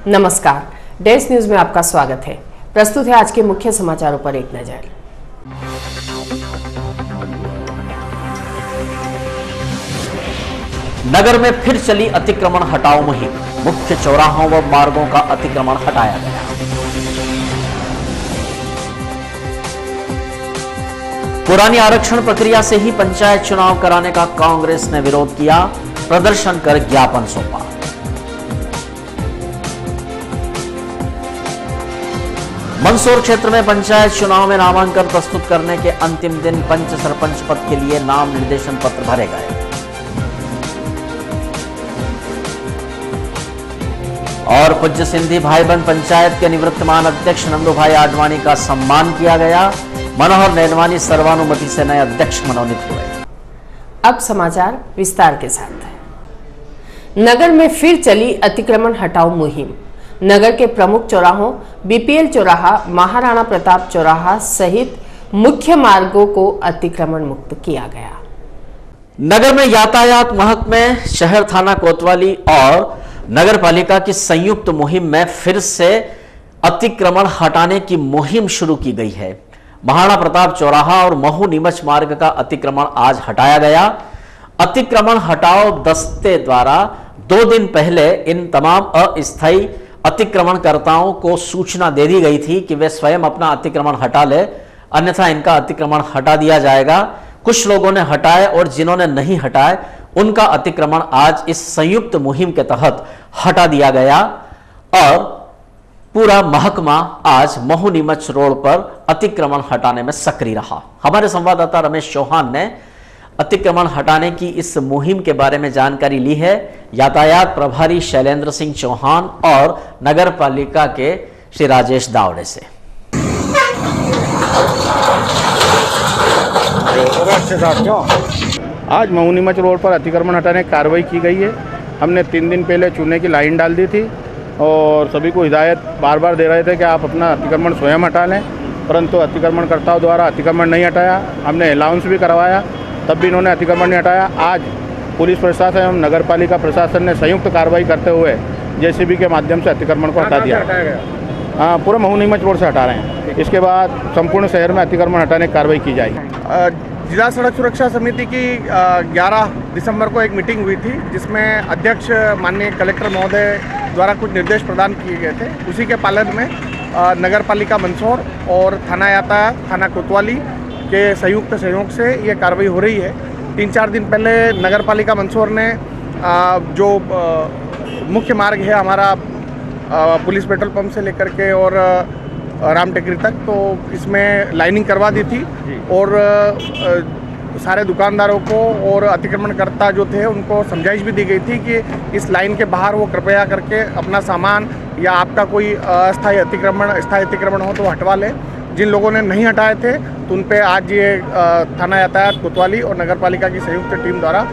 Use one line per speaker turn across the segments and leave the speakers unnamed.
नमस्कार, desk news में आपका स्वागत है। प्रस्तुत है आज के मुख्य समाचारों पर एक नजर।
नगर में फिर चली अतिक्रमण हटाओ मुहिम, मुख्य चौराहों व मार्गों का अतिक्रमण हटाया गया। पुरानी आरक्षण प्रक्रिया से ही पंचायत चुनाव कराने का कांग्रेस ने विरोध किया, प्रदर्शन कर ज्ञापन सौंपा। मंदसौर क्षेत्र में पंचायत चुनाव में नामांकन प्रस्तुत करने के अंतिम दिन पंच सरपंच पद के लिए नाम निर्देशन पत्र भरे गए। और पूज्य सिंधी भाईबंद पंचायत के निवृत्तमान अध्यक्ष नंदूभाई आडवाणी का सम्मान किया गया। मनोहर नैनवानी सर्वानुमति से नए अध्यक्ष मनोनीत हुए।
अब समाचार विस्तार के साथ। नगर में फिर चली अतिक्रमण हटाओ मुहिम। नगर के प्रमुख चौराहों बीपीएल चौराहा, महाराणा प्रताप चौराहा सहित मुख्य मार्गों को अतिक्रमण मुक्त किया गया।
नगर में यातायात महकमे, शहर थाना कोतवाली और नगर पालिका की संयुक्त मुहिम में फिर से अतिक्रमण हटाने की मुहिम शुरू की गई है। महाराणा प्रताप चौराहा और महू नीमच मार्ग का अतिक्रमण आज हटाया गया। अतिक्रमण हटाओ दस्ते द्वारा 2 दिन पहले इन तमाम अस्थायी अतिक्रमणकर्ताओं को सूचना दे दी गई थी कि वे स्वयं अपना अतिक्रमण हटा ले, अन्यथा इनका अतिक्रमण हटा दिया जाएगा। कुछ लोगों ने हटाए और जिन्होंने नहीं हटाए उनका अतिक्रमण आज इस संयुक्त मुहिम के तहत हटा दिया गया और पूरा महकमा आज महू नीमच रोड पर अतिक्रमण हटाने में सक्रिय रहा। हमारे संवाददाता रमेश चौहान ने अतिक्रमण हटाने की इस मुहिम के बारे में जानकारी ली है। यातायात प्रभारी शैलेंद्र सिंह चौहान और नगर पालिका के श्री राजेश दावड़े से।
आज महू नीमच रोड पर अतिक्रमण हटाने की कार्रवाई की गई है। हमने 3 दिन पहले चूने की लाइन डाल दी थी और सभी को हिदायत बार बार दे रहे थे कि आप अपना अतिक्रमण स्वयं हटा लें, परंतु अतिक्रमणकर्ताओं द्वारा अतिक्रमण नहीं हटाया। हमने अलाउंस भी करवाया, तब भी इन्होंने अतिक्रमण नहीं हटाया। आज पुलिस प्रशासन एवं नगर पालिका प्रशासन ने संयुक्त कार्रवाई करते हुए जेसीबी के माध्यम से अतिक्रमण को हटा दिया। हाँ, पूरा महू नीमच रोड से हटा रहे हैं। इसके बाद संपूर्ण शहर में अतिक्रमण हटाने की कार्रवाई की जाएगी।
जिला सड़क सुरक्षा समिति की 11 दिसंबर को एक मीटिंग हुई थी, जिसमें अध्यक्ष माननीय कलेक्टर महोदय द्वारा कुछ निर्देश प्रदान किए गए थे। उसी के पालन में नगर पालिका मंदसौर और थाना यातायात, थाना कोतवाली के संयुक्त सहयोग से ये कार्रवाई हो रही है। 3-4 दिन पहले नगर पालिका मंदसौर ने जो मुख्य मार्ग है हमारा पुलिस पेट्रोल पंप से लेकर के और राम टेकरी तक, तो इसमें लाइनिंग करवा दी थी और सारे दुकानदारों को और अतिक्रमणकर्ता जो थे उनको समझाइश भी दी गई थी कि इस लाइन के बाहर वो कृपया करके अपना सामान या आपका कोई स्थायी अतिक्रमण हो तो हटवा लें। जिन लोगों ने नहीं हटाए थे तो उन पे आज ये थाना यातायात कोतवाली और नगर पालिका की संयुक्त टीम द्वारा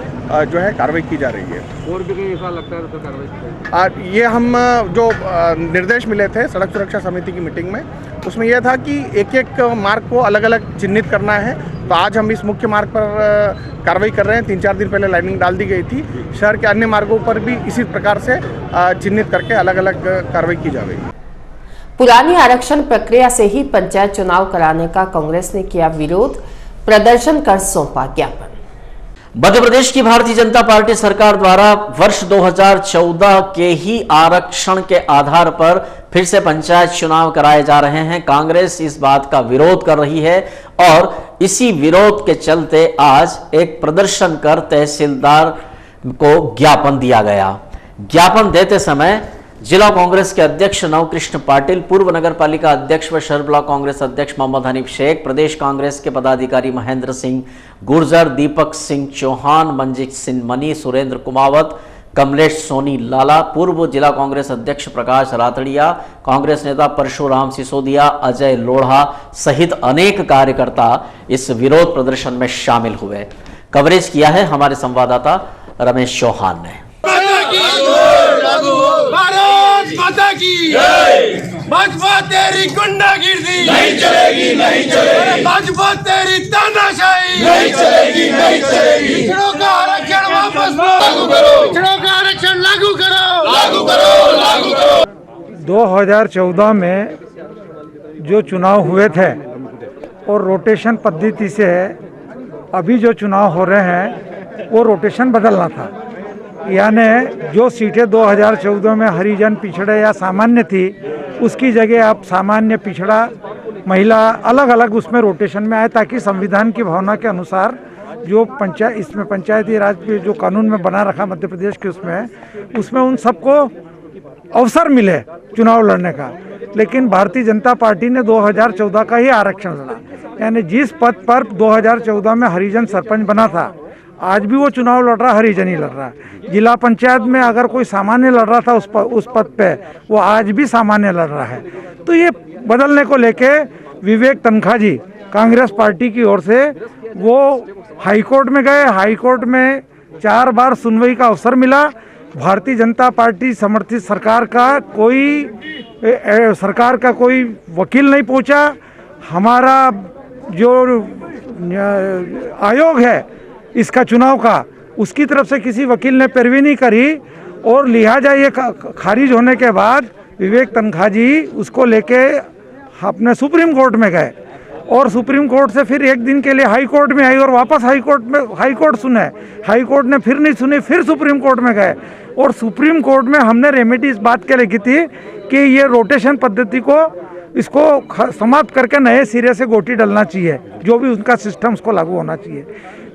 जो है कार्रवाई की जा रही है।
और भी कहीं ऐसा लगता है तो कार्रवाई
ये हम जो निर्देश मिले थे सड़क सुरक्षा समिति की मीटिंग में, उसमें यह था कि एक मार्ग को अलग अलग चिन्हित करना है। तो आज हम इस मुख्य मार्ग पर कार्रवाई कर रहे हैं। 3-4 दिन पहले लाइनिंग डाल दी गई थी। शहर के अन्य मार्गों पर भी इसी प्रकार से चिन्हित करके अलग अलग कार्रवाई की जा रही है।
पुरानी आरक्षण प्रक्रिया से ही पंचायत चुनाव कराने का कांग्रेस ने किया विरोध, प्रदर्शन कर सौंपा ज्ञापन।
मध्य प्रदेश की भारतीय जनता पार्टी सरकार द्वारा वर्ष 2014 के ही आरक्षण के आधार पर फिर से पंचायत चुनाव कराए जा रहे हैं। कांग्रेस इस बात का विरोध कर रही है और इसी विरोध के चलते आज एक प्रदर्शन कर तहसीलदार को ज्ञापन दिया गया। ज्ञापन देते समय जिला कांग्रेस के अध्यक्ष नवकृष्ण पाटिल, पूर्व नगर पालिका अध्यक्ष व शहर ब्लॉक कांग्रेस अध्यक्ष मोहम्मद हनीफ शेख, प्रदेश कांग्रेस के पदाधिकारी महेंद्र सिंह गुर्जर, दीपक सिंह चौहान, मंजीत सिंह मनी, सुरेंद्र कुमावत, कमलेश सोनी लाला, पूर्व जिला कांग्रेस अध्यक्ष प्रकाश रातड़िया, कांग्रेस नेता परशुराम सिसोदिया, अजय लोढ़ा सहित अनेक कार्यकर्ता इस विरोध प्रदर्शन में शामिल हुए। कवरेज किया है हमारे संवाददाता रमेश चौहान ने।
भारत माता की भाजपा तेरी गुंडागिर्दी नहीं चलेगी, नहीं चलेगी। भाजपा तेरी तानाशाही नहीं चलेगी, नहीं चलेगी। पिछड़ों का आरक्षण वापस लो, लागू करो। पिछड़ों का आरक्षण लागू करो, लागू करो, लागू करो।
2014 में जो चुनाव हुए थे और रोटेशन पद्धति से अभी जो चुनाव हो रहे हैं वो रोटेशन बदलना था। यानी जो सीटें 2014 में हरिजन, पिछड़े या सामान्य थी, उसकी जगह अब सामान्य, पिछड़ा, महिला अलग अलग उसमें रोटेशन में आए, ताकि संविधान की भावना के अनुसार जो इसमें पंचायती राज पे जो कानून में बना रखा मध्य प्रदेश के उसमें उन सबको अवसर मिले चुनाव लड़ने का। लेकिन भारतीय जनता पार्टी ने 2014 का ही आरक्षण लड़ा। यानी जिस पद पर 2014 में हरिजन सरपंच बना था, आज भी वो चुनाव लड़ रहा, हरिजन ही लड़ रहा है। जिला पंचायत में अगर कोई सामान्य लड़ रहा था उस पद पे, वो आज भी सामान्य लड़ रहा है। तो ये बदलने को लेके विवेक तनखा जी कांग्रेस पार्टी की ओर से वो हाईकोर्ट में गए। हाईकोर्ट में 4 बार सुनवाई का अवसर मिला। भारतीय जनता पार्टी समर्थित सरकार का कोई वकील नहीं पहुंचा। हमारा जो आयोग है इसका चुनाव का, उसकी तरफ से किसी वकील ने पैरवी नहीं करी और लिहाजा ये खारिज होने के बाद विवेक तनखा जी उसको लेके अपने सुप्रीम कोर्ट में गए और सुप्रीम कोर्ट से फिर एक दिन के लिए हाई कोर्ट में आई और वापस हाई कोर्ट सुने। हाई कोर्ट ने फिर नहीं सुनी, फिर सुप्रीम कोर्ट में गए और सुप्रीम कोर्ट में हमने रेमेडी इस बात के लिए की थी कि ये रोटेशन पद्धति को इसको समाप्त करके नए सिरे से गोटी डलना चाहिए, जो भी उनका सिस्टम उसको लागू होना चाहिए।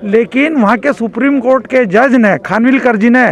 लेकिन वहाँ के सुप्रीम कोर्ट के जज ने, खानविलकर जी ने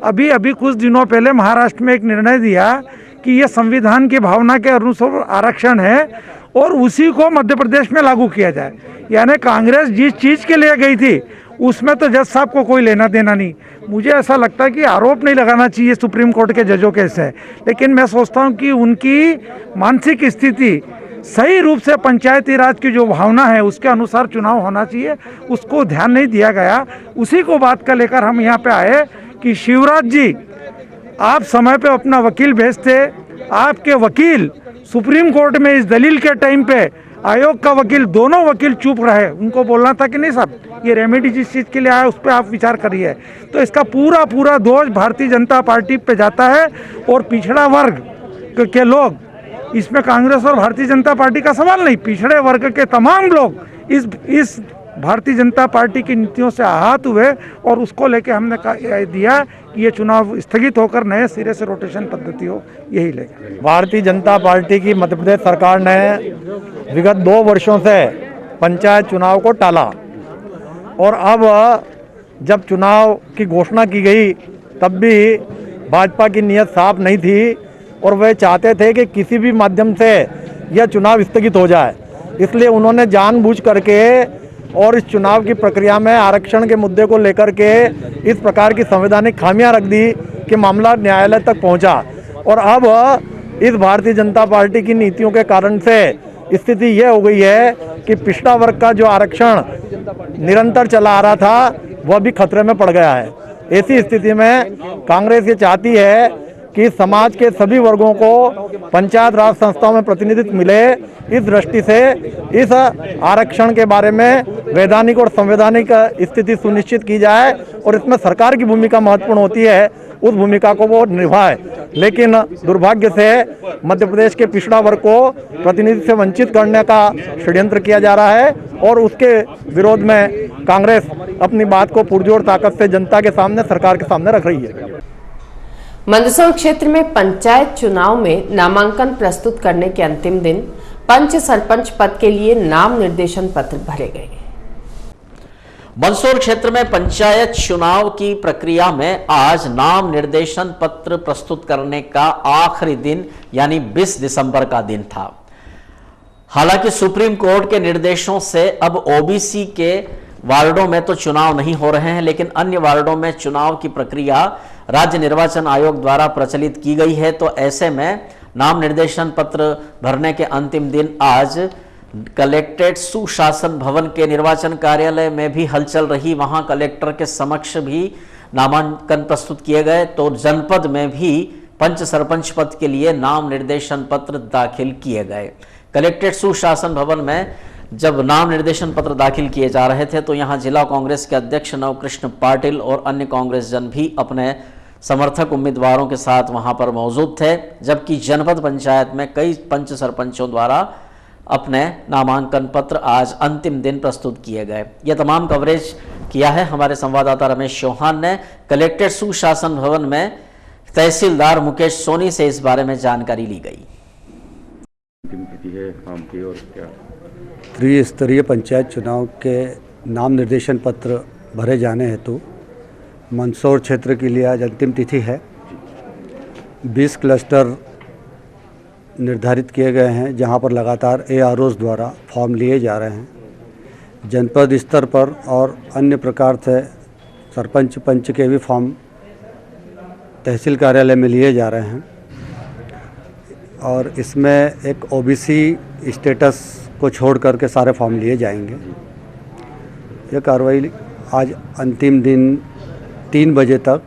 अभी कुछ दिनों पहले महाराष्ट्र में एक निर्णय दिया कि ये संविधान की भावना के अनुसार आरक्षण है और उसी को मध्य प्रदेश में लागू किया जाए। यानी कांग्रेस जिस चीज़ के लिए गई थी उसमें तो जज साहब को कोई लेना देना नहीं। मुझे ऐसा लगता है कि आरोप नहीं लगाना चाहिए सुप्रीम कोर्ट के जजों के से, लेकिन मैं सोचता हूं कि उनकी मानसिक स्थिति सही रूप से पंचायती राज की जो भावना है उसके अनुसार चुनाव होना चाहिए, उसको ध्यान नहीं दिया गया। उसी को बात का लेकर हम यहाँ पे आए कि शिवराज जी, आप समय पे अपना वकील भेजते, आपके वकील सुप्रीम कोर्ट में इस दलील के टाइम पे आयोग का वकील, दोनों वकील चुप रहे। उनको बोलना था कि नहीं साहब, ये रेमेडी जिस चीज़ के लिए आया उस पर आप विचार करिए। तो इसका पूरा दोष भारतीय जनता पार्टी पे जाता है और पिछड़ा वर्ग के लोग, इसमें कांग्रेस और भारतीय जनता पार्टी का सवाल नहीं, पिछड़े वर्ग के तमाम लोग इस भारतीय जनता पार्टी की नीतियों से आहत हुए और उसको लेके हमने दिया कि ये चुनाव स्थगित होकर नए सिरे से रोटेशन पद्धति हो, यही लेके।
भारतीय जनता पार्टी की मध्य प्रदेश सरकार ने विगत 2 वर्षों से पंचायत चुनाव को टाला और अब जब चुनाव की घोषणा की गई तब भी भाजपा की नीयत साफ नहीं थी और वे चाहते थे कि किसी भी माध्यम से यह चुनाव स्थगित हो जाए। इसलिए उन्होंने जानबूझ करके और इस चुनाव की प्रक्रिया में आरक्षण के मुद्दे को लेकर के इस प्रकार की संवैधानिक खामियां रख दी कि मामला न्यायालय तक पहुंचा। और अब इस भारतीय जनता पार्टी की नीतियों के कारण से स्थिति यह हो गई है कि पिछड़ा वर्ग का जो आरक्षण निरंतर चला आ रहा था वह भी खतरे में पड़ गया है। ऐसी स्थिति में कांग्रेस ये चाहती है कि समाज के सभी वर्गों को पंचायत राज संस्थाओं में प्रतिनिधित्व मिले। इस दृष्टि से इस आरक्षण के बारे में वैधानिक और संवैधानिक स्थिति सुनिश्चित की जाए और इसमें सरकार की भूमिका महत्वपूर्ण होती है, उस भूमिका को वो निभाए। लेकिन दुर्भाग्य से मध्य प्रदेश के पिछड़ा वर्ग को प्रतिनिधित्व से वंचित करने का षड्यंत्र किया जा रहा है और उसके विरोध में कांग्रेस अपनी बात को पुरजोर ताकत से जनता के सामने, सरकार के सामने रख रही है।
मंदसौर क्षेत्र में पंचायत चुनाव में नामांकन प्रस्तुत करने के अंतिम दिन पंच सरपंच पद के लिए नाम निर्देशन पत्र भरे गए।
मंदसौर क्षेत्र में पंचायत चुनाव की प्रक्रिया में आज नाम निर्देशन पत्र प्रस्तुत करने का आखिरी दिन यानी 20 दिसंबर का दिन था। हालांकि सुप्रीम कोर्ट के निर्देशों से अब ओबीसी के वार्डों में तो चुनाव नहीं हो रहे हैं, लेकिन अन्य वार्डों में चुनाव की प्रक्रिया राज्य निर्वाचन आयोग द्वारा प्रचलित की गई है। तो ऐसे में नाम निर्देशन पत्र भरने के अंतिम दिन आज कलेक्ट्रेट सुशासन भवन के निर्वाचन कार्यालय में भी हलचल रही। वहां कलेक्टर के समक्ष भी नामांकन प्रस्तुत किए गए। तो जनपद में भी पंच सरपंच पद के लिए नाम निर्देशन पत्र दाखिल किए गए। कलेक्ट्रेट सुशासन भवन में जब नाम निर्देशन पत्र दाखिल किए जा रहे थे तो यहां जिला कांग्रेस के अध्यक्ष नवकृष्ण पाटिल और अन्य कांग्रेस जन भी अपने समर्थक उम्मीदवारों के साथ वहां पर मौजूद थे, जबकि जनपद पंचायत में कई पंच सरपंचों द्वारा अपने नामांकन पत्र आज अंतिम दिन प्रस्तुत किए गए। यह तमाम कवरेज किया है हमारे संवाददाता रमेश चौहान ने। कलेक्ट्रेट सुशासन भवन में तहसीलदार मुकेश सोनी से इस बारे में जानकारी ली गई।
त्रिस्तरीय पंचायत चुनाव के नाम निर्देशन पत्र भरे जाने हेतु मंदसौर क्षेत्र के लिए आज अंतिम तिथि है। 20 क्लस्टर निर्धारित किए गए हैं, जहां पर लगातार AROs द्वारा फॉर्म लिए जा रहे हैं। जनपद स्तर पर और अन्य प्रकार से सरपंच पंच के भी फॉर्म तहसील कार्यालय में लिए जा रहे हैं और इसमें एक OBC स्टेटस को छोड़ करके सारे फॉर्म लिए जाएंगे। यह कार्रवाई आज अंतिम दिन 3 बजे तक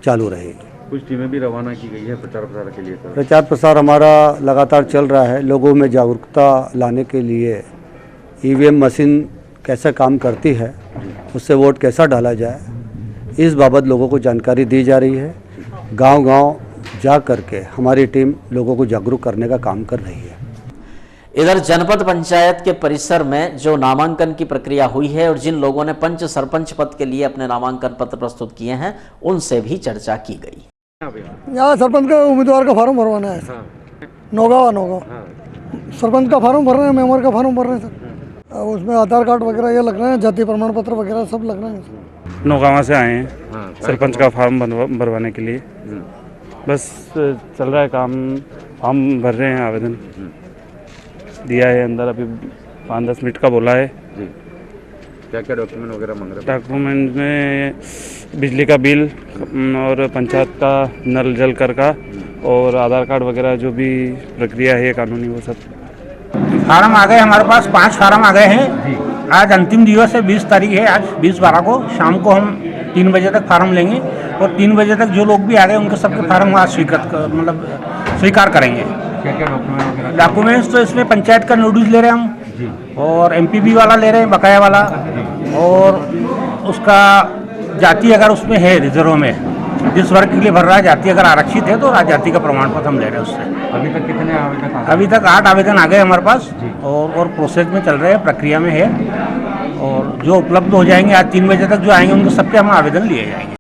चालू रहेगी।
कुछ टीमें भी रवाना की गई है प्रचार प्रसार के लिए।
प्रचार प्रसार हमारा लगातार चल रहा है। लोगों में जागरूकता लाने के लिए EVM मशीन कैसे काम करती है, उससे वोट कैसा डाला जाए, इस बाबत लोगों को जानकारी दी जा रही है। गांव-गांव जा करके हमारी टीम लोगों को जागरूक करने का काम कर रही है।
इधर जनपद पंचायत के परिसर में जो नामांकन की प्रक्रिया हुई है और जिन लोगों ने पंच सरपंच पद के लिए अपने नामांकन पत्र प्रस्तुत किए हैं, उनसे भी चर्चा की गई।
यहाँ सरपंच का उम्मीदवार का फार्म भरवाना है सर। नौगांव सरपंच का फार्म भर रहे हैं, मेंबर का फार्म भर रहे हैं सर। उसमें आधार कार्ड वगैरह ये लग रहे हैं, जाति प्रमाण पत्र वगैरह सब लग रहे हैं सर।
नौगांव से आए हैं सरपंच का फार्म भरवाने के लिए। बस चल रहा है काम, फॉर्म भर रहे हैं, आवेदन दिया है अंदर। अभी 5-10 मिनट का बोला है।
क्या क्या डॉक्यूमेंट वगैरह मांग रहे हैं?
डॉक्यूमेंट में बिजली का बिल और पंचायत का नल जल कर का और आधार कार्ड वगैरह जो भी प्रक्रिया है कानूनी, वो सब
फार्म आ गए हमारे पास। 5 फार्म आ गए हैं। आज अंतिम दिवस है, 20 तारीख है। आज 20/12 को शाम को हम 3 बजे तक फार्म लेंगे और 3 बजे तक जो लोग भी आ गए उनके सबके फार्म आज स्वीकार करेंगे।
क्या क्या डॉक्यूमेंट?
डॉक्यूमेंट्स तो इसमें पंचायत का नोटिस ले रहे हैं हम और MPB वाला ले रहे हैं, बकाया वाला, और उसका जाति अगर उसमें है रिजर्व में, जिस वर्ग के लिए भर रहा है, जाति अगर आरक्षित है तो जाति का प्रमाण पत्र हम ले रहे हैं उससे।
अभी तक कितने आवेदन?
अभी तक 8 आवेदन आ गए हमारे पास और प्रोसेस में चल रहे हैं, प्रक्रिया में है। और जो उपलब्ध हो जाएंगे आज 3 बजे तक जो आएंगे उनके सबके हम आवेदन लिए जाएंगे।